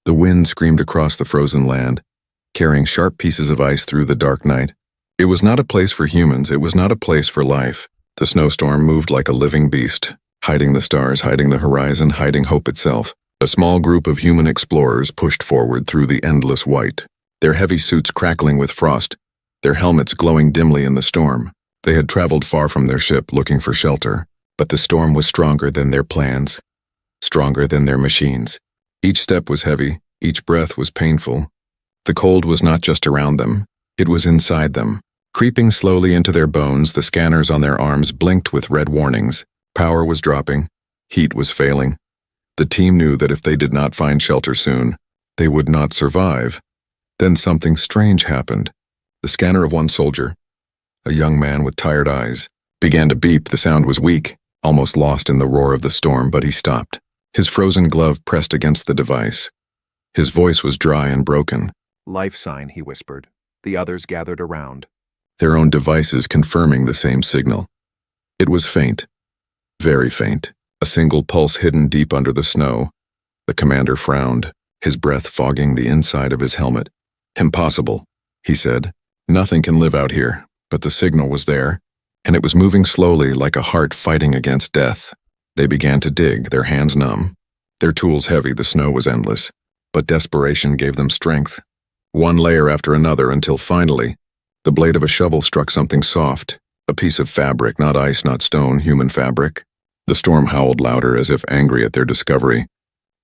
The wind screamed across the frozen land, carrying sharp pieces of ice through the dark night. It was not a place for humans, it was not a place for life. The snowstorm moved like a living beast, hiding the stars, hiding the horizon, hiding hope itself. A small group of human explorers pushed forward through the endless white, their heavy suits crackling with frost, their helmets glowing dimly in the storm. They had traveled far from their ship looking for shelter, but the storm was stronger than their plans, stronger than their machines. Each step was heavy, each breath was painful. The cold was not just around them, it was inside them. Creeping slowly into their bones, the scanners on their arms blinked with red warnings. Power was dropping, heat was failing. The team knew that if they did not find shelter soon, they would not survive. Then something strange happened. The scanner of one soldier, a young man with tired eyes, began to beep. The sound was weak, almost lost in the roar of the storm, but he stopped. His frozen glove pressed against the device. His voice was dry and broken. "Life sign," he whispered. The others gathered around. Their own devices confirming the same signal. It was faint, very faint, a single pulse hidden deep under the snow. The commander frowned, his breath fogging the inside of his helmet. "Impossible," he said. "Nothing can live out here," but the signal was there, and it was moving slowly like a heart fighting against death. They began to dig, their hands numb, their tools heavy. The snow was endless, but desperation gave them strength. One layer after another until finally, the blade of a shovel struck something soft, a piece of fabric, not ice, not stone, human fabric. The storm howled louder as if angry at their discovery,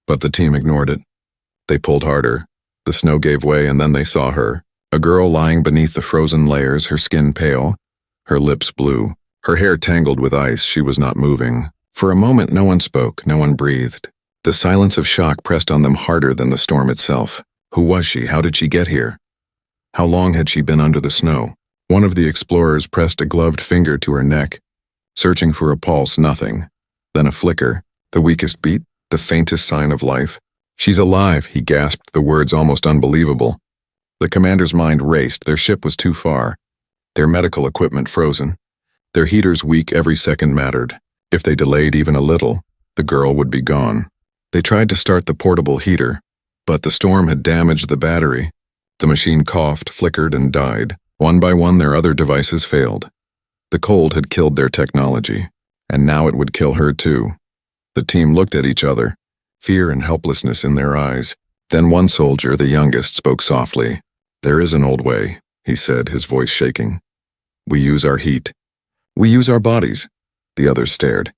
but the team ignored it. They pulled harder. The snow gave way, and then they saw her, a girl lying beneath the frozen layers, her skin pale, her lips blue, her hair tangled with ice. She was not moving. For a moment no one spoke, no one breathed. The silence of shock pressed on them harder than the storm itself. Who was she? How did she get here? How long had she been under the snow? One of the explorers pressed a gloved finger to her neck, searching for a pulse. Nothing. Then a flicker, the weakest beat, the faintest sign of life. "She's alive," he gasped, the words almost unbelievable. The commander's mind raced. Their ship was too far, their medical equipment frozen, their heaters weak. Every second mattered. If they delayed even a little, the girl would be gone. They tried to start the portable heater, but the storm had damaged the battery. The machine coughed, flickered, and died. One by one, their other devices failed. The cold had killed their technology, and now it would kill her too. The team looked at each other, fear and helplessness in their eyes. Then one soldier, the youngest, spoke softly. "There is an old way," he said, his voice shaking. "We use our heat. We use our bodies." The others stared.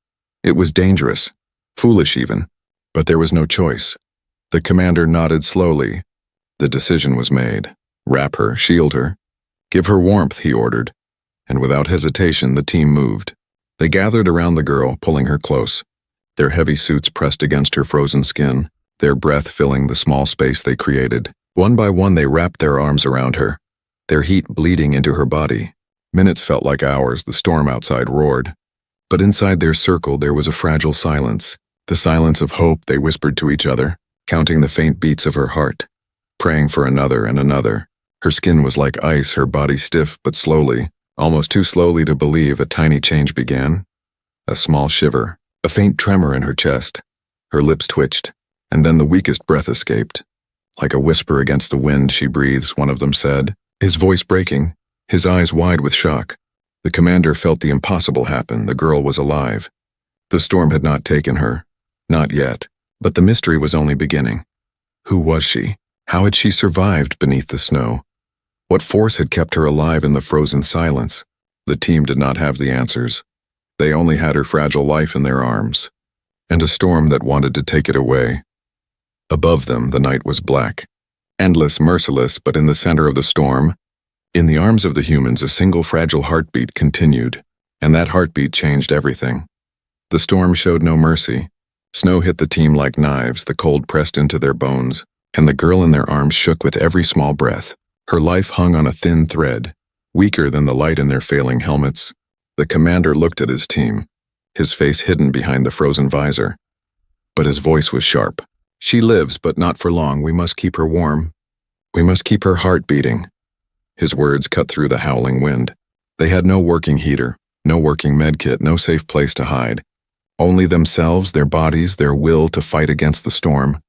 It was dangerous, foolish even, but there was no choice. The commander nodded slowly. The decision was made. "Wrap her, shield her. Give her warmth," he ordered. And without hesitation, the team moved. They gathered around the girl, pulling her close. Their heavy suits pressed against her frozen skin, their breath filling the small space they created. One by one, they wrapped their arms around her, their heat bleeding into her body. Minutes felt like hours. The storm outside roared. But inside their circle, there was a fragile silence. The silence of hope. They whispered to each other, counting the faint beats of her heart, praying for another and another. Her skin was like ice, her body stiff, but slowly, almost too slowly to believe, a tiny change began. A small shiver, a faint tremor in her chest. Her lips twitched, and then the weakest breath escaped. "Like a whisper against the wind, she breathes," one of them said, his voice breaking, his eyes wide with shock. The commander felt the impossible happen. The girl was alive. The storm had not taken her. Not yet. But the mystery was only beginning. Who was she? How had she survived beneath the snow? What force had kept her alive in the frozen silence? The team did not have the answers. They only had her fragile life in their arms, and a storm that wanted to take it away. Above them, the night was black, endless, merciless, but in the center of the storm, in the arms of the humans, a single fragile heartbeat continued, and that heartbeat changed everything. The storm showed no mercy. Snow hit the team like knives, the cold pressed into their bones, and the girl in their arms shook with every small breath. Her life hung on a thin thread, weaker than the light in their failing helmets. The commander looked at his team, his face hidden behind the frozen visor. But his voice was sharp. "She lives, but not for long. We must keep her warm. We must keep her heart beating." His words cut through the howling wind. They had no working heater, no working medkit, no safe place to hide. Only themselves, their bodies, their will to fight against the storm.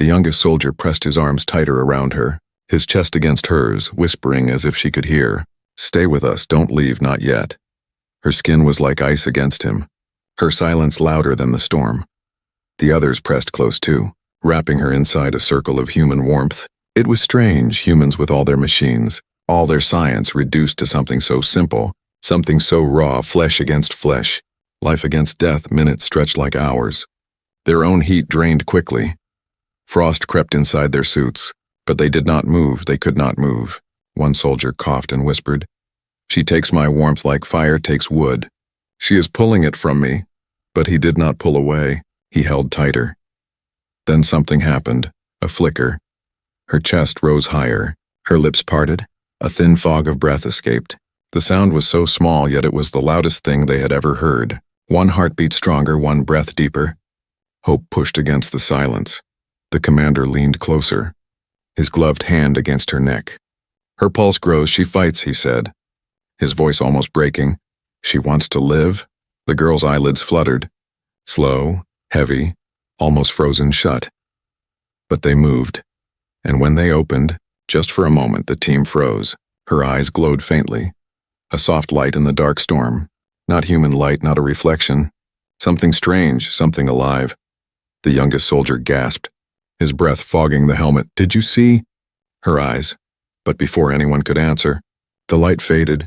The youngest soldier pressed his arms tighter around her, his chest against hers, whispering as if she could hear, "Stay with us, don't leave, not yet." Her skin was like ice against him, her silence louder than the storm. The others pressed close too, wrapping her inside a circle of human warmth. It was strange, humans with all their machines, all their science reduced to something so simple, something so raw, flesh against flesh, life against death, minutes stretched like hours. Their own heat drained quickly. Frost crept inside their suits, but they did not move, they could not move. One soldier coughed and whispered, "She takes my warmth like fire takes wood. She is pulling it from me." But he did not pull away, he held tighter. Then something happened, a flicker. Her chest rose higher, her lips parted, a thin fog of breath escaped. The sound was so small, yet it was the loudest thing they had ever heard. One heartbeat stronger, one breath deeper. Hope pushed against the silence. The commander leaned closer, his gloved hand against her neck. "Her pulse grows, she fights," he said, his voice almost breaking. "She wants to live?" The girl's eyelids fluttered, slow, heavy, almost frozen shut. But they moved, and when they opened, just for a moment, the team froze. Her eyes glowed faintly. A soft light in the dark storm. Not human light, not a reflection. Something strange, something alive. The youngest soldier gasped, his breath fogging the helmet. "Did you see?" Her eyes. But before anyone could answer, the light faded.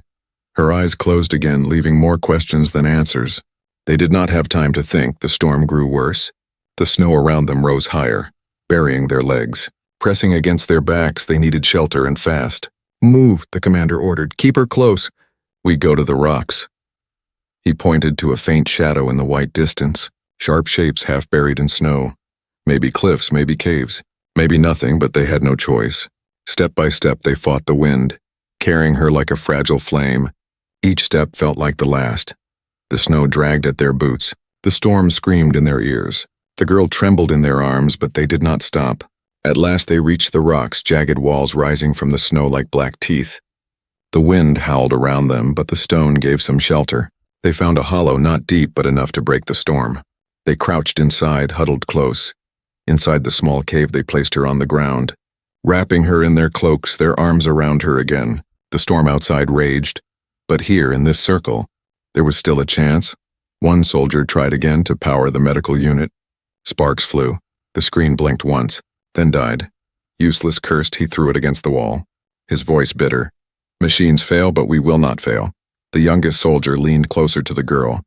Her eyes closed again, leaving more questions than answers. They did not have time to think. The storm grew worse. The snow around them rose higher, burying their legs. Pressing against their backs, they needed shelter and fast. "Move," the commander ordered. "Keep her close. We go to the rocks." He pointed to a faint shadow in the white distance, sharp shapes half buried in snow. Maybe cliffs, maybe caves, maybe nothing, but they had no choice. Step by step they fought the wind, carrying her like a fragile flame. Each step felt like the last. The snow dragged at their boots. The storm screamed in their ears. The girl trembled in their arms, but they did not stop. At last they reached the rocks, jagged walls rising from the snow like black teeth. The wind howled around them, but the stone gave some shelter. They found a hollow not deep but enough to break the storm. They crouched inside, huddled close. Inside the small cave they placed her on the ground, wrapping her in their cloaks, their arms around her again. The storm outside raged, but here, in this circle, there was still a chance. One soldier tried again to power the medical unit. Sparks flew. The screen blinked once, then died. Useless, cursed, he threw it against the wall, his voice bitter. "Machines fail, but we will not fail." The youngest soldier leaned closer to the girl,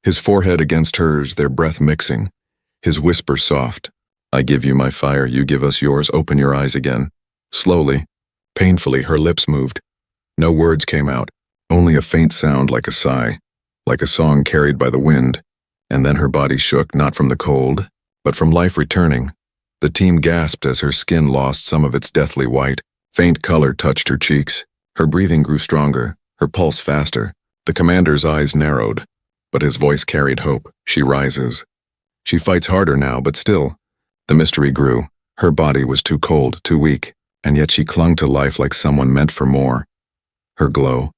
his forehead against hers, their breath mixing, his whisper soft. "I give you my fire, you give us yours, open your eyes again." Slowly, painfully, her lips moved. No words came out, only a faint sound like a sigh, like a song carried by the wind. And then her body shook, not from the cold, but from life returning. The team gasped as her skin lost some of its deathly white. Faint color touched her cheeks. Her breathing grew stronger, her pulse faster. The commander's eyes narrowed, but his voice carried hope. "She rises. She fights harder now, but still." The mystery grew. Her body was too cold, too weak, and yet she clung to life like someone meant for more. Her glow,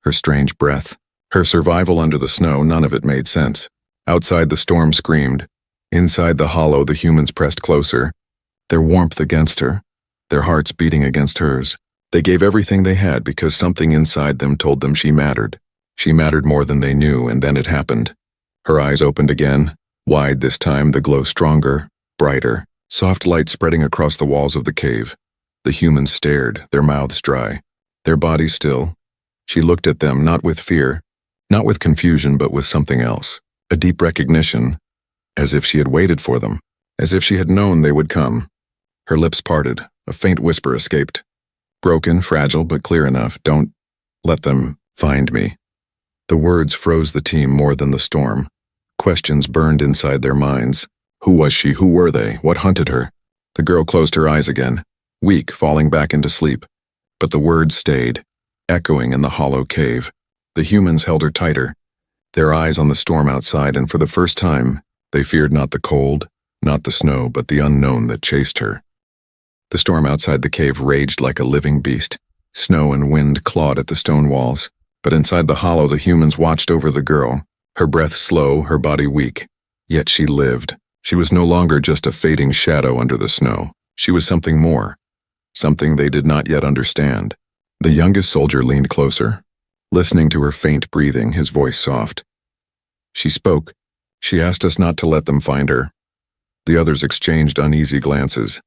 her strange breath, her survival under the snow, none of it made sense. Outside the storm screamed. Inside the hollow the humans pressed closer, their warmth against her, their hearts beating against hers. They gave everything they had because something inside them told them she mattered. She mattered more than they knew, and then it happened. Her eyes opened again, wide this time, the glow stronger, brighter, soft light spreading across the walls of the cave. The humans stared, their mouths dry, their bodies still. She looked at them, not with fear, not with confusion, but with something else, a deep recognition, as if she had waited for them, as if she had known they would come. Her lips parted, a faint whisper escaped. Broken, fragile, but clear enough. "Don't let them find me." The words froze the team more than the storm. Questions burned inside their minds. Who was she? Who were they? What hunted her? The girl closed her eyes again, weak, falling back into sleep. But the words stayed, echoing in the hollow cave. The humans held her tighter, their eyes on the storm outside, and for the first time, they feared not the cold, not the snow, but the unknown that chased her. The storm outside the cave raged like a living beast. Snow and wind clawed at the stone walls, but inside the hollow the humans watched over the girl, her breath slow, her body weak. Yet she lived. She was no longer just a fading shadow under the snow. She was something more, something they did not yet understand. The youngest soldier leaned closer, listening to her faint breathing, his voice soft. She spoke. She asked us not to let them find her. The others exchanged uneasy glances.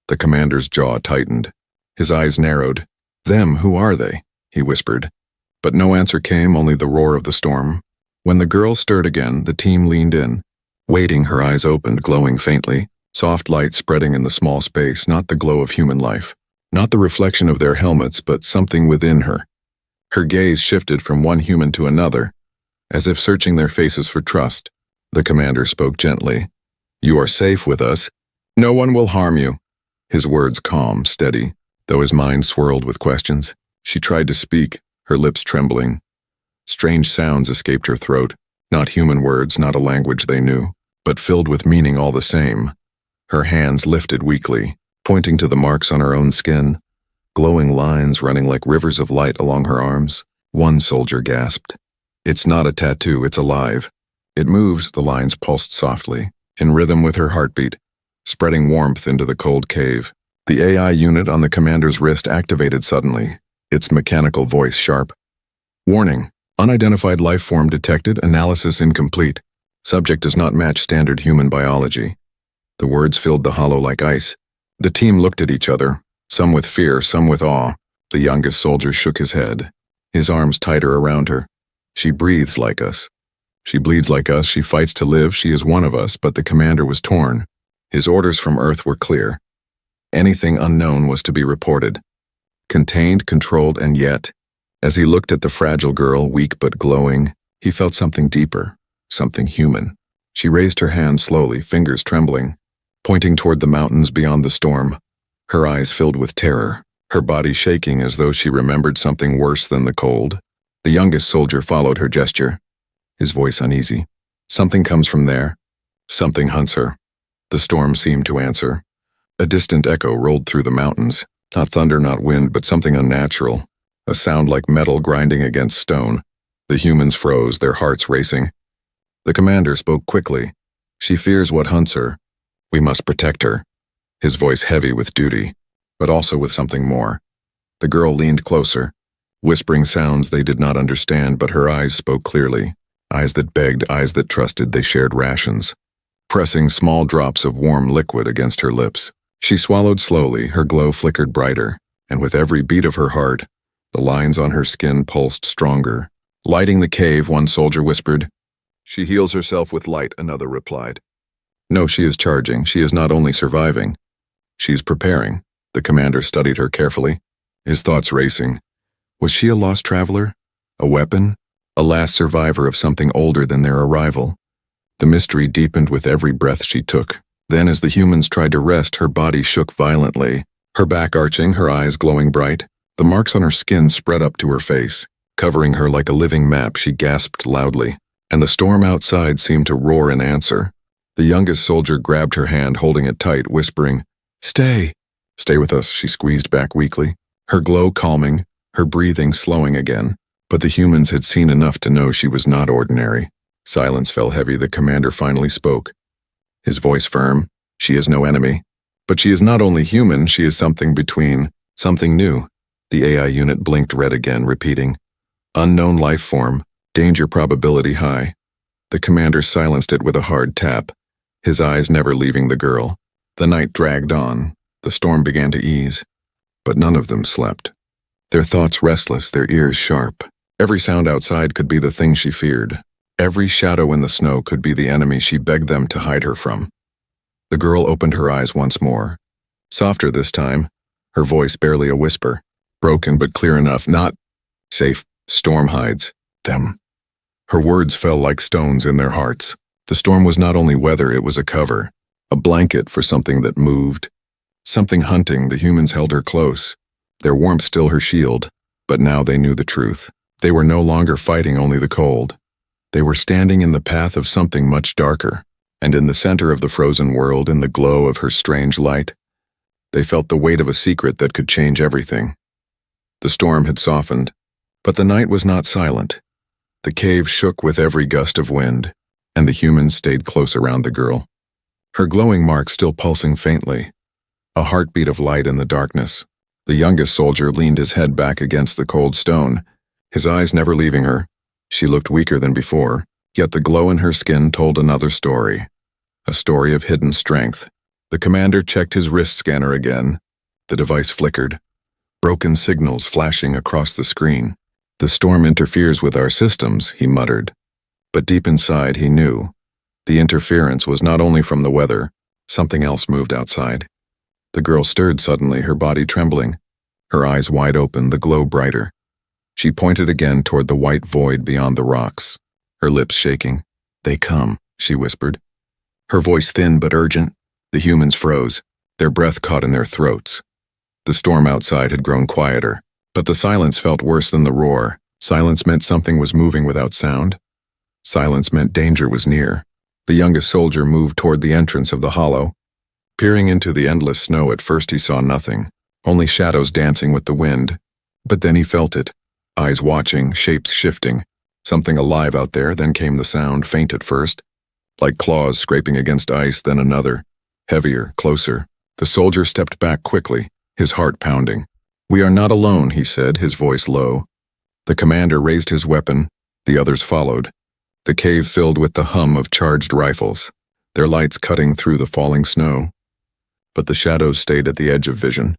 The commander's jaw tightened. His eyes narrowed. "Them, who are they?" he whispered. But no answer came, only the roar of the storm. When the girl stirred again, the team leaned in. Waiting, her eyes opened, glowing faintly. Soft light spreading in the small space, not the glow of human life. Not the reflection of their helmets, but something within her. Her gaze shifted from one human to another, as if searching their faces for trust. The commander spoke gently. "You are safe with us. No one will harm you." His words calm, steady, though his mind swirled with questions. She tried to speak, her lips trembling. Strange sounds escaped her throat, not human words, not a language they knew, but filled with meaning all the same. Her hands lifted weakly, pointing to the marks on her own skin, glowing lines running like rivers of light along her arms. One soldier gasped. "It's not a tattoo, it's alive. It moves," the lines pulsed softly, in rhythm with her heartbeat, spreading warmth into the cold cave. The AI unit on the commander's wrist activated suddenly, its mechanical voice sharp. "Warning. Unidentified life form detected, analysis incomplete. Subject does not match standard human biology." The words filled the hollow like ice. The team looked at each other, some with fear, some with awe. The youngest soldier shook his head, his arms tighter around her. "She breathes like us. She bleeds like us, she fights to live, she is one of us," but the commander was torn. His orders from Earth were clear. Anything unknown was to be reported. Contained, controlled, and yet, as he looked at the fragile girl, weak but glowing, he felt something deeper, something human. She raised her hand slowly, fingers trembling, pointing toward the mountains beyond the storm, her eyes filled with terror, her body shaking as though she remembered something worse than the cold. The youngest soldier followed her gesture, his voice uneasy. "Something comes from there. Something hunts her." The storm seemed to answer. A distant echo rolled through the mountains, not thunder, not wind, but something unnatural, a sound like metal grinding against stone. The humans froze, their hearts racing. The commander spoke quickly. "She fears what hunts her. We must protect her." His voice heavy with duty, but also with something more. The girl leaned closer, whispering sounds they did not understand, but her eyes spoke clearly. Eyes that begged, eyes that trusted. They shared rations, pressing small drops of warm liquid against her lips. She swallowed slowly, her glow flickered brighter, and with every beat of her heart, the lines on her skin pulsed stronger. "Lighting the cave," one soldier whispered. "She heals herself with light," another replied. "No, she is charging. She is not only surviving. She's preparing." The commander studied her carefully, his thoughts racing. Was she a lost traveler? A weapon? A last survivor of something older than their arrival? The mystery deepened with every breath she took. Then, as the humans tried to rest, her body shook violently, her back arching, her eyes glowing bright. The marks on her skin spread up to her face, covering her like a living map. She gasped loudly, and the storm outside seemed to roar in answer. The youngest soldier grabbed her hand, holding it tight, whispering, "Stay." "Stay with us," she squeezed back weakly, her glow calming, her breathing slowing again. But the humans had seen enough to know she was not ordinary. Silence fell heavy. The commander finally spoke, his voice firm. "She is no enemy. But she is not only human, she is something between, something new." The AI unit blinked red again, repeating, "Unknown life form, danger probability high." The commander silenced it with a hard tap, his eyes never leaving the girl. The night dragged on. The storm began to ease, but none of them slept. Their thoughts restless, their ears sharp. Every sound outside could be the thing she feared. Every shadow in the snow could be the enemy she begged them to hide her from. The girl opened her eyes once more. Softer this time, her voice barely a whisper. Broken but clear enough. "Not safe. Storm hides them." Her words fell like stones in their hearts. The storm was not only weather, it was a cover, a blanket for something that moved. Something hunting. The humans held her close, their warmth still her shield. But now they knew the truth. They were no longer fighting only the cold. They were standing in the path of something much darker, and in the center of the frozen world, in the glow of her strange light, they felt the weight of a secret that could change everything. The storm had softened, but the night was not silent. The cave shook with every gust of wind, and the humans stayed close around the girl. her glowing mark still pulsing faintly. A heartbeat of light in the darkness. The youngest soldier leaned his head back against the cold stone, his eyes never leaving her. She looked weaker than before, yet the glow in her skin told another story. A story of hidden strength. The commander checked his wrist scanner again. The device flickered. Broken signals flashing across the screen. The storm interferes with our systems, he muttered. But deep inside he knew. The interference was not only from the weather, something else moved outside. The girl stirred suddenly, her body trembling. Her eyes wide open, the glow brighter. She pointed again toward the white void beyond the rocks, her lips shaking. "They come," she whispered. Her voice thin but urgent. The humans froze, their breath caught in their throats. The storm outside had grown quieter, but the silence felt worse than the roar. Silence meant something was moving without sound. Silence meant danger was near. The youngest soldier moved toward the entrance of the hollow. Peering into the endless snow, at first he saw nothing, only shadows dancing with the wind. But then he felt it, eyes watching, shapes shifting. Something alive out there, then came the sound, faint at first, like claws scraping against ice, then another, heavier, closer. The soldier stepped back quickly, his heart pounding. "We are not alone," he said, his voice low. The commander raised his weapon, the others followed. The cave filled with the hum of charged rifles, their lights cutting through the falling snow. But the shadows stayed at the edge of vision,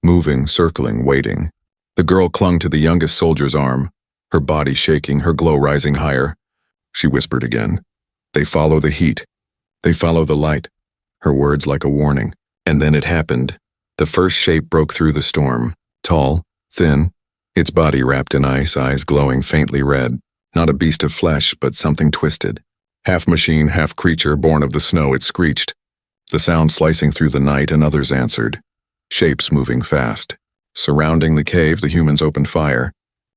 moving, circling, waiting. The girl clung to the youngest soldier's arm, her body shaking, her glow rising higher. She whispered again, "They follow the heat. They follow the light." Her words like a warning. And then it happened. The first shape broke through the storm, tall, thin, its body wrapped in ice, eyes glowing faintly red. Not a beast of flesh, but something twisted. Half machine, half creature, born of the snow, it screeched. The sound slicing through the night, and others answered. Shapes moving fast. Surrounding the cave, the humans opened fire.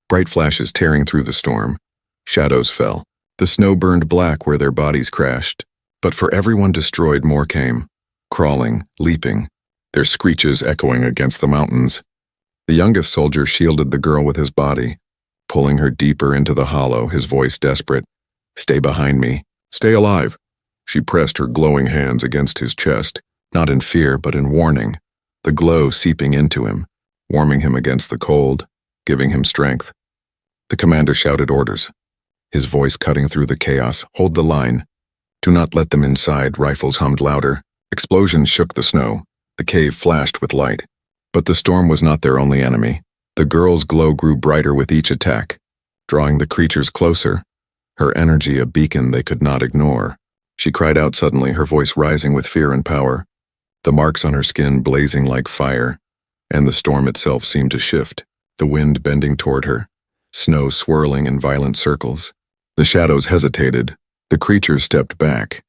Bright flashes tearing through the storm. Shadows fell. The snow burned black where their bodies crashed. But for everyone destroyed, more came. Crawling, leaping, their screeches echoing against the mountains. The youngest soldier shielded the girl with his body, pulling her deeper into the hollow, his voice desperate. "Stay behind me. Stay alive." She pressed her glowing hands against his chest, not in fear but in warning, the glow seeping into him, warming him against the cold, giving him strength. The commander shouted orders, his voice cutting through the chaos. "Hold the line. Do not let them inside." Rifles hummed louder. Explosions shook the snow. The cave flashed with light. But the storm was not their only enemy. The girl's glow grew brighter with each attack, drawing the creatures closer, her energy a beacon they could not ignore. She cried out suddenly, her voice rising with fear and power, the marks on her skin blazing like fire, and the storm itself seemed to shift, the wind bending toward her, snow swirling in violent circles. The shadows hesitated. The creatures stepped back,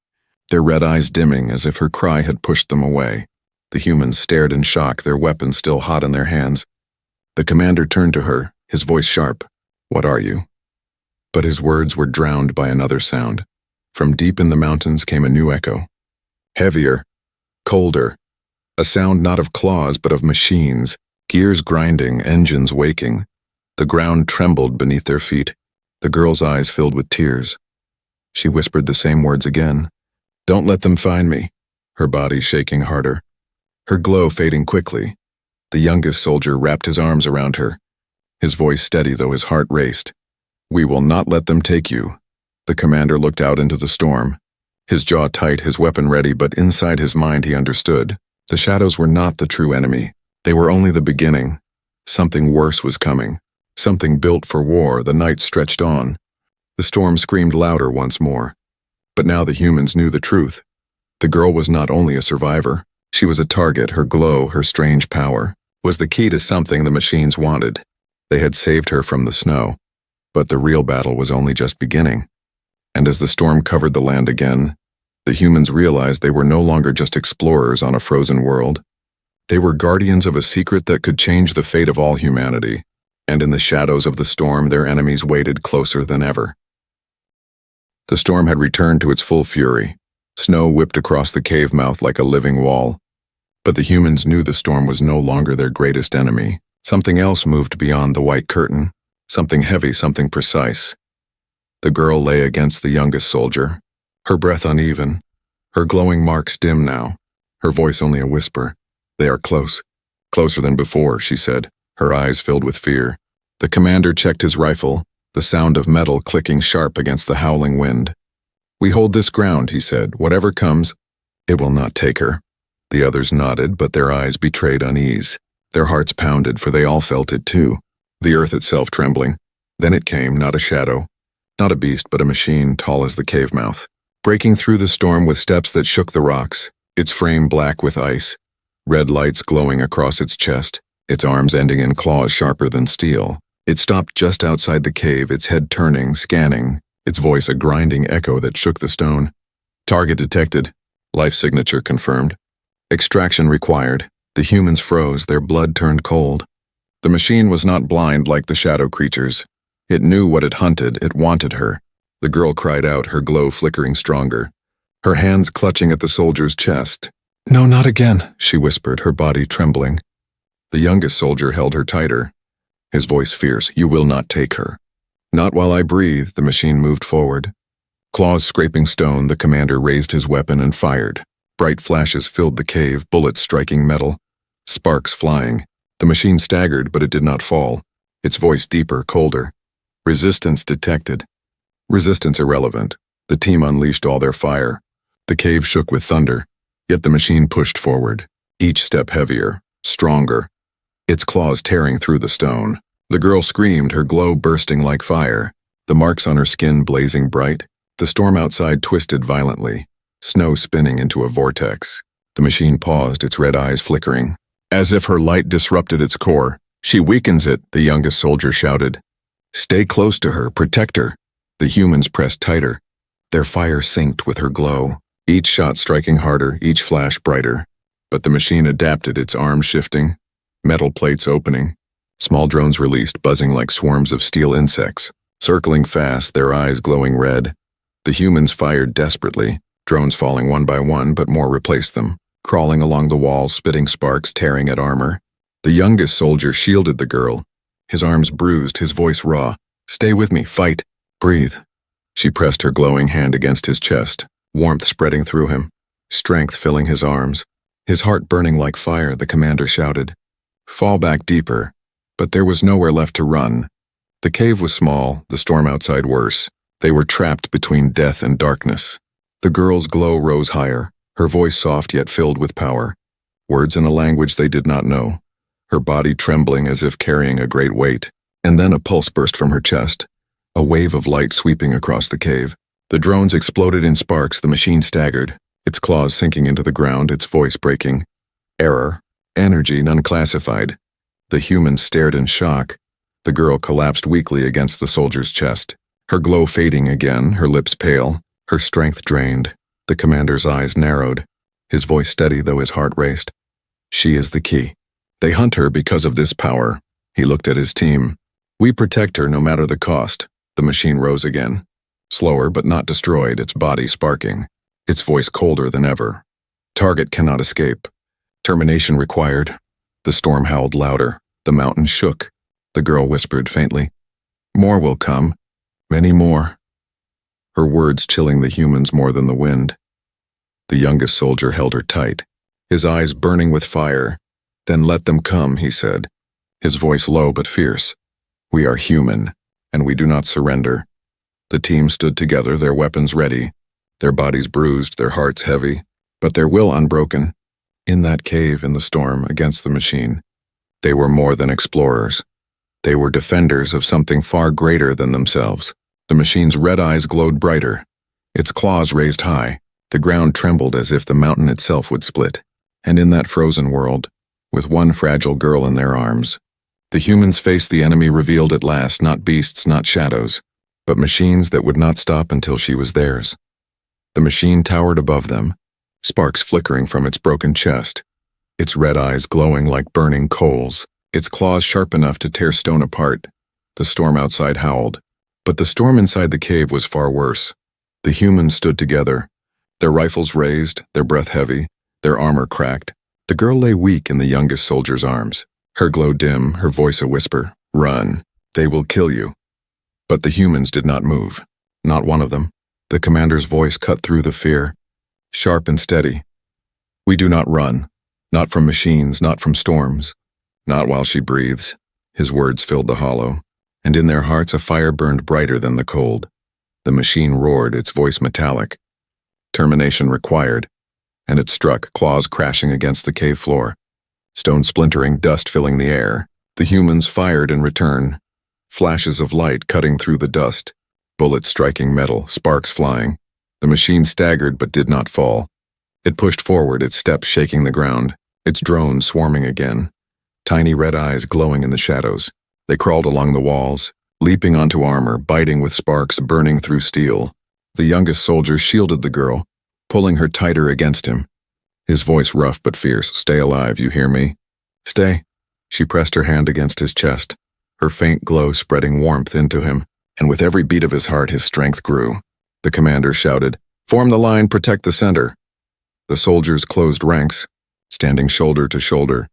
their red eyes dimming as if her cry had pushed them away. The humans stared in shock, their weapons still hot in their hands. The commander turned to her, his voice sharp. "What are you?" But his words were drowned by another sound. From deep in the mountains came a new echo. Heavier, colder, a sound not of claws but of machines, gears grinding, engines waking. The ground trembled beneath their feet. The girl's eyes filled with tears. She whispered the same words again. "Don't let them find me," her body shaking harder, her glow fading quickly. The youngest soldier wrapped his arms around her, his voice steady though his heart raced. "We will not let them take you." The commander looked out into the storm, his jaw tight, his weapon ready, but inside his mind he understood. The shadows were not the true enemy. They were only the beginning. Something worse was coming, something built for war. The night stretched on. The storm screamed louder once more. But now the humans knew the truth. The girl was not only a survivor, she was a target. Her glow, her strange power, was the key to something the machines wanted. They had saved her from the snow, but the real battle was only just beginning. And as the storm covered the land again, the humans realized they were no longer just explorers on a frozen world. They were guardians of a secret that could change the fate of all humanity, and in the shadows of the storm their enemies waited closer than ever. The storm had returned to its full fury. Snow whipped across the cave mouth like a living wall. But the humans knew the storm was no longer their greatest enemy. Something else moved beyond the white curtain, something heavy, something precise. The girl lay against the youngest soldier, her breath uneven, Her glowing marks dim now, her voice only a whisper. They are close. Closer than before, she said, her eyes filled with fear. The commander checked his rifle, the sound of metal clicking sharp against the howling wind. We hold this ground, he said. Whatever comes, it will not take her. The others nodded, but their eyes betrayed unease. Their hearts pounded, for they all felt it too, the earth itself trembling. Then it came, not a shadow, not a beast, but a machine tall as the cave mouth, breaking through the storm with steps that shook the rocks, its frame black with ice, red lights glowing across its chest, its arms ending in claws sharper than steel. It stopped just outside the cave, its head turning, scanning, its voice a grinding echo that shook the stone. Target detected. Life signature confirmed. Extraction required. The humans froze, their blood turned cold. The machine was not blind like the shadow creatures. It knew what it hunted, it wanted her. The girl cried out, her glow flickering stronger, her hands clutching at the soldier's chest. No, not again, she whispered, her body trembling. The youngest soldier held her tighter, his voice fierce. You will not take her. Not while I breathe. The machine moved forward. Claws scraping stone, the commander raised his weapon and fired. Bright flashes filled the cave, bullets striking metal, sparks flying. The machine staggered, but it did not fall, its voice deeper, colder. Resistance detected. Resistance irrelevant. The team unleashed all their fire. The cave shook with thunder, yet the machine pushed forward, each step heavier, stronger, its claws tearing through the stone. The girl screamed, her glow bursting like fire, the marks on her skin blazing bright. The storm outside twisted violently, snow spinning into a vortex. The machine paused, its red eyes flickering, as if her light disrupted its core. She weakens it, the youngest soldier shouted. Stay close to her, protect her. The humans pressed tighter, their fire synced with her glow, each shot striking harder, each flash brighter. But the machine adapted, its arms shifting, metal plates opening, small drones released, buzzing like swarms of steel insects, circling fast, their eyes glowing red. The humans fired desperately, drones falling one by one, but more replaced them, crawling along the walls, spitting sparks, tearing at armor. The youngest soldier shielded the girl, his arms bruised, his voice raw. Stay with me, fight, breathe. She pressed her glowing hand against his chest, warmth spreading through him, strength filling his arms. His heart burning like fire, the commander shouted. Fall back deeper. But there was nowhere left to run. The cave was small, the storm outside worse. They were trapped between death and darkness. The girl's glow rose higher, her voice soft yet filled with power. Words in a language they did not know. Her body trembling as if carrying a great weight. And then a pulse burst from her chest, a wave of light sweeping across the cave. The drones exploded in sparks, the machine staggered, its claws sinking into the ground, its voice breaking. Error. Energy none classified. The humans stared in shock. The girl collapsed weakly against the soldier's chest, her glow fading again, her lips pale, her strength drained. The commander's eyes narrowed, his voice steady though his heart raced. She is the key. They hunt her because of this power. He looked at his team. We protect her no matter the cost. The machine rose again, slower but not destroyed, its body sparking, its voice colder than ever. Target cannot escape. Termination required. The storm howled louder. The mountain shook. The girl whispered faintly. More will come. Many more. Her words chilling the humans more than the wind. The youngest soldier held her tight, his eyes burning with fire. Then let them come, he said, his voice low but fierce. We are human, and we do not surrender. The team stood together, their weapons ready, their bodies bruised, their hearts heavy, but their will unbroken. In that cave, in the storm, against the machine, they were more than explorers. They were defenders of something far greater than themselves. The machine's red eyes glowed brighter, its claws raised high. The ground trembled as if the mountain itself would split. And in that frozen world, with one fragile girl in their arms, the humans faced the enemy revealed at last, not beasts, not shadows, but machines that would not stop until she was theirs. The machine towered above them, sparks flickering from its broken chest, its red eyes glowing like burning coals, its claws sharp enough to tear stone apart. The storm outside howled, but the storm inside the cave was far worse. The humans stood together, their rifles raised, their breath heavy, their armor cracked. The girl lay weak in the youngest soldier's arms, her glow dim, her voice a whisper. Run, they will kill you. But the humans did not move, not one of them. The commander's voice cut through the fear. sharp and steady. We do not run, not from machines, not from storms, not while she breathes. His words filled the hollow, and in their hearts a fire burned brighter than the cold. The machine roared, its voice metallic. Termination required, and it struck, claws crashing against the cave floor. Stone splintering, dust filling the air. The humans fired in return. Flashes of light cutting through the dust. Bullets striking metal, sparks flying. The machine staggered but did not fall. It pushed forward, its steps shaking the ground, its drones swarming again. Tiny red eyes glowing in the shadows. They crawled along the walls, leaping onto armor, biting with sparks burning through steel. The youngest soldier shielded the girl, pulling her tighter against him. His voice rough but fierce. Stay alive, you hear me? Stay. She pressed her hand against his chest, her faint glow spreading warmth into him, and with every beat of his heart his strength grew. The commander shouted, "Form the line, protect the center." The soldiers closed ranks, standing shoulder to shoulder,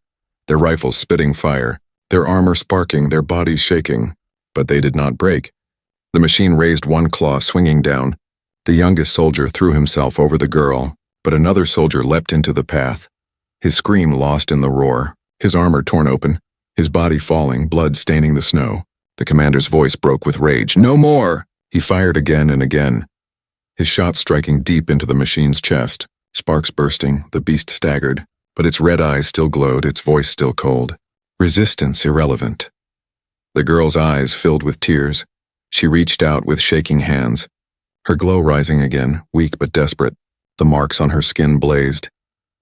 their rifles spitting fire, their armor sparking, their bodies shaking. But they did not break. The machine raised one claw, swinging down. The youngest soldier threw himself over the girl, but another soldier leapt into the path, his scream lost in the roar, his armor torn open, his body falling, blood staining the snow. The commander's voice broke with rage. "No more!" He fired again and again, his shot striking deep into the machine's chest. Sparks bursting, the beast staggered, but its red eyes still glowed, its voice still cold. Resistance irrelevant. The girl's eyes filled with tears. She reached out with shaking hands, her glow rising again, weak but desperate. The marks on her skin blazed.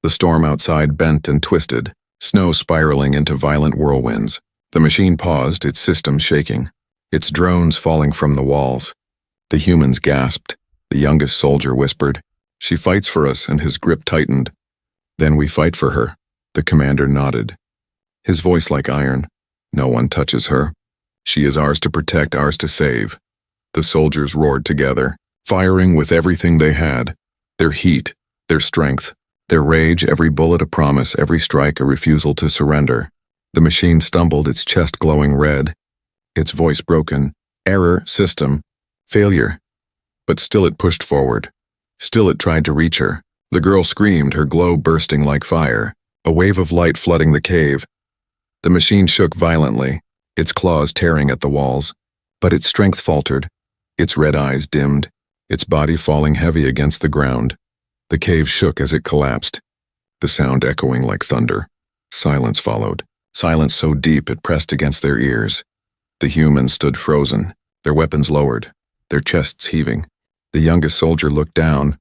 The storm outside bent and twisted, snow spiraling into violent whirlwinds. The machine paused, its systems shaking, its drones falling from the walls. The humans gasped. The youngest soldier whispered, "She fights for us," and his grip tightened. "Then we fight for her." The commander nodded, his voice like iron. "No one touches her. She is ours to protect, ours to save." The soldiers roared together, firing with everything they had. Their heat, their strength, their rage, every bullet a promise, every strike a refusal to surrender. The machine stumbled, its chest glowing red, its voice broken. Error, system, failure. But still it pushed forward. Still it tried to reach her. The girl screamed, her glow bursting like fire, a wave of light flooding the cave. The machine shook violently, its claws tearing at the walls, but its strength faltered, its red eyes dimmed, its body falling heavy against the ground. The cave shook as it collapsed, the sound echoing like thunder. Silence followed, silence so deep it pressed against their ears. The humans stood frozen, their weapons lowered, their chests heaving. The youngest soldier looked down,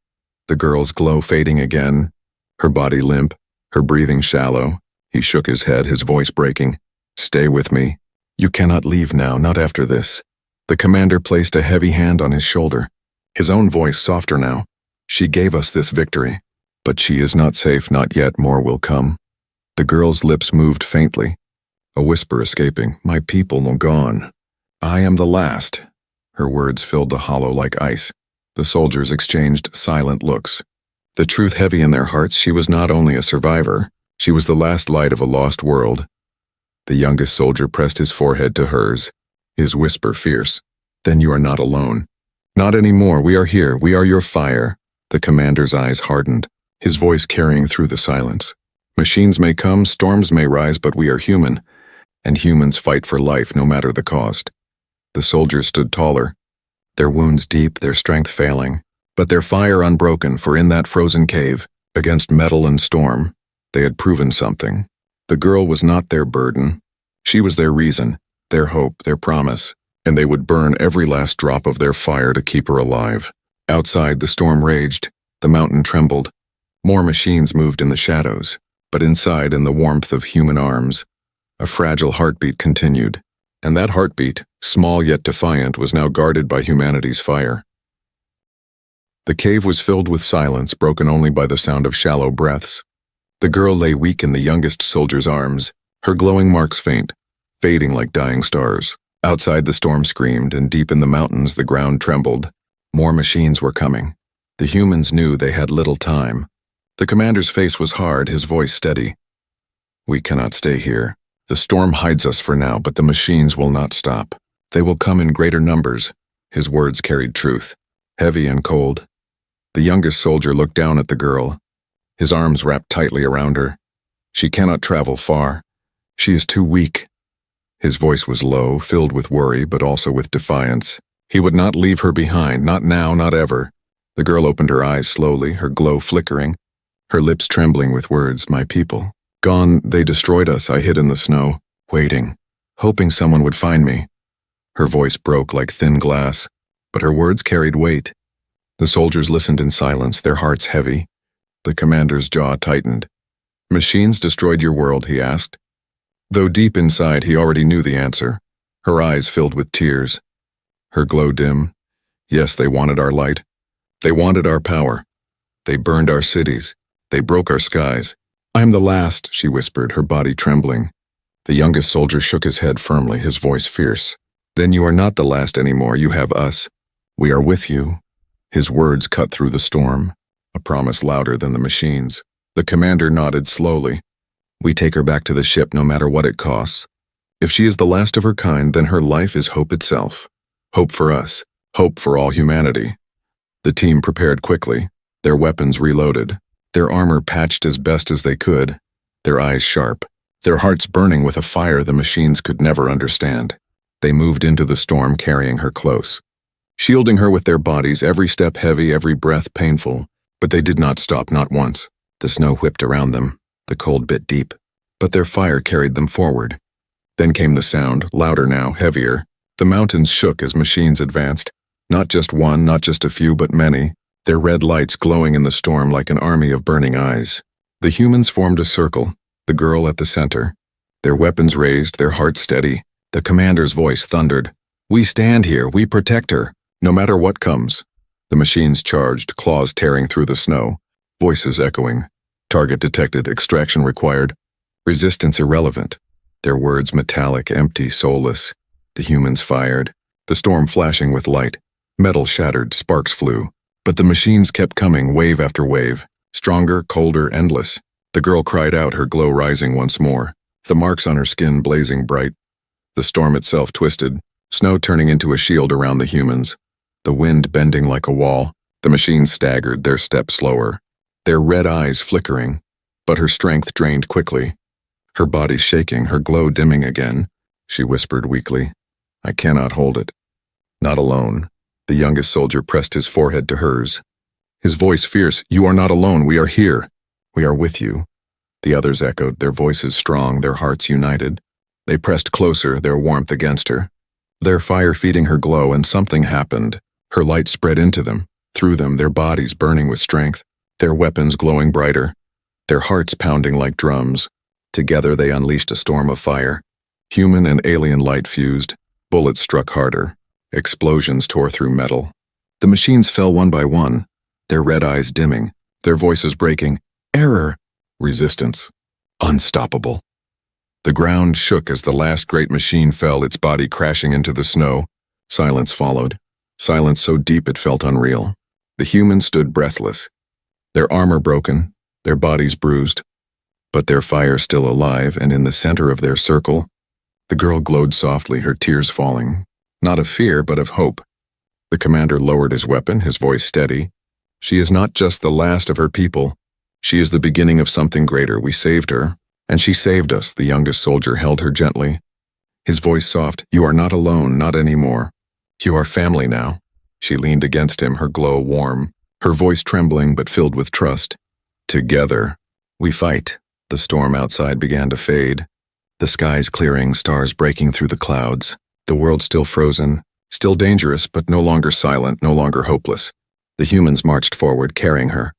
the girl's glow fading again, her body limp, her breathing shallow. He shook his head, his voice breaking. "Stay with me. You cannot leave now, not after this." The commander placed a heavy hand on his shoulder, his own voice softer now. "She gave us this victory, but she is not safe, not yet, more will come." The girl's lips moved faintly, a whisper escaping. "My people are gone. I am the last." Her words filled the hollow like ice. The soldiers exchanged silent looks. The truth heavy in their hearts, she was not only a survivor, she was the last light of a lost world. The youngest soldier pressed his forehead to hers, his whisper fierce. "Then you are not alone." "Not anymore, we are here, we are your fire." The commander's eyes hardened, his voice carrying through the silence. "Machines may come, storms may rise, but we are human, and humans fight for life no matter the cost." The soldiers stood taller, their wounds deep, their strength failing, but their fire unbroken, for in that frozen cave, against metal and storm, they had proven something. The girl was not their burden. She was their reason, their hope, their promise, and they would burn every last drop of their fire to keep her alive. Outside, the storm raged, the mountain trembled. More machines moved in the shadows, but inside, in the warmth of human arms, a fragile heartbeat continued. And that heartbeat, small yet defiant, was now guarded by humanity's fire. The cave was filled with silence, broken only by the sound of shallow breaths. The girl lay weak in the youngest soldier's arms, her glowing marks faint, fading like dying stars. Outside, the storm screamed, and deep in the mountains the ground trembled. More machines were coming. The humans knew they had little time. The commander's face was hard, his voice steady. "We cannot stay here. The storm hides us for now, but the machines will not stop. They will come in greater numbers." His words carried truth, heavy and cold. The youngest soldier looked down at the girl, his arms wrapped tightly around her. She cannot travel far. She is too weak. His voice was low, filled with worry, but also with defiance. He would not leave her behind, not now, not ever. The girl opened her eyes slowly, her glow flickering, her lips trembling with words, "My people. Gone, they destroyed us. I hid in the snow, waiting, hoping someone would find me." Her voice broke like thin glass, but her words carried weight. The soldiers listened in silence, their hearts heavy. The commander's jaw tightened. "Machines destroyed your world?" he asked. Though deep inside he already knew the answer. Her eyes filled with tears. Her glow dim. "Yes, they wanted our light. They wanted our power. They burned our cities. They broke our skies. I am the last," she whispered, her body trembling. The youngest soldier shook his head firmly, his voice fierce. "Then you are not the last anymore. You have us. We are with you." His words cut through the storm, a promise louder than the machines. The commander nodded slowly. "We take her back to the ship no matter what it costs. If she is the last of her kind, then her life is hope itself. Hope for us. Hope for all humanity." The team prepared quickly, their weapons reloaded, their armor patched as best as they could, their eyes sharp, their hearts burning with a fire the machines could never understand. They moved into the storm carrying her close, shielding her with their bodies, every step heavy, every breath painful. But they did not stop, not once. The snow whipped around them, the cold bit deep, but their fire carried them forward. Then came the sound, louder now, heavier. The mountains shook as machines advanced. Not just one, not just a few, but many, their red lights glowing in the storm like an army of burning eyes. The humans formed a circle, the girl at the center. Their weapons raised, their hearts steady. The commander's voice thundered, "We stand here, we protect her, no matter what comes." The machines charged, claws tearing through the snow, voices echoing. Target detected, extraction required. Resistance irrelevant. Their words metallic, empty, soulless. The humans fired, the storm flashing with light. Metal shattered, sparks flew. But the machines kept coming, wave after wave. Stronger, colder, endless. The girl cried out, her glow rising once more. The marks on her skin blazing bright. The storm itself twisted, snow turning into a shield around the humans. The wind bending like a wall. The machines staggered, their steps slower. Their red eyes flickering. But her strength drained quickly. Her body shaking, her glow dimming again. She whispered weakly, "I cannot hold it." Not alone. The youngest soldier pressed his forehead to hers. His voice fierce, "You are not alone, we are here. We are with you." The others echoed, their voices strong, their hearts united. They pressed closer, their warmth against her. Their fire feeding her glow, and something happened. Her light spread into them, through them, their bodies burning with strength, their weapons glowing brighter, their hearts pounding like drums. Together they unleashed a storm of fire. Human and alien light fused. Bullets struck harder. Explosions tore through metal. The machines fell one by one, their red eyes dimming, their voices breaking. Error. Resistance. Unstoppable. The ground shook as the last great machine fell, its body crashing into the snow. Silence followed. Silence so deep it felt unreal. The humans stood breathless, their armor broken, their bodies bruised, but their fire still alive, and in the center of their circle, the girl glowed softly, her tears falling. Not of fear, but of hope. The commander lowered his weapon, his voice steady. "She is not just the last of her people. She is the beginning of something greater. We saved her, and she saved us." The youngest soldier held her gently, his voice soft. "You are not alone, not anymore. You are family now." She leaned against him, her glow warm, her voice trembling but filled with trust. "Together, we fight." The storm outside began to fade. The skies clearing, stars breaking through the clouds. The world still frozen, still dangerous, but no longer silent, no longer hopeless. The humans marched forward, carrying her,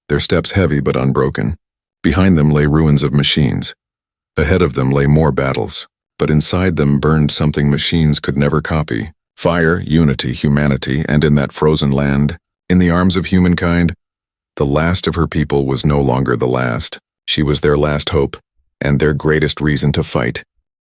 their steps heavy but unbroken. Behind them lay ruins of machines. Ahead of them lay more battles, but inside them burned something machines could never copy. Fire, unity, humanity, and in that frozen land, in the arms of humankind, the last of her people was no longer the last. She was their last hope, and their greatest reason to fight.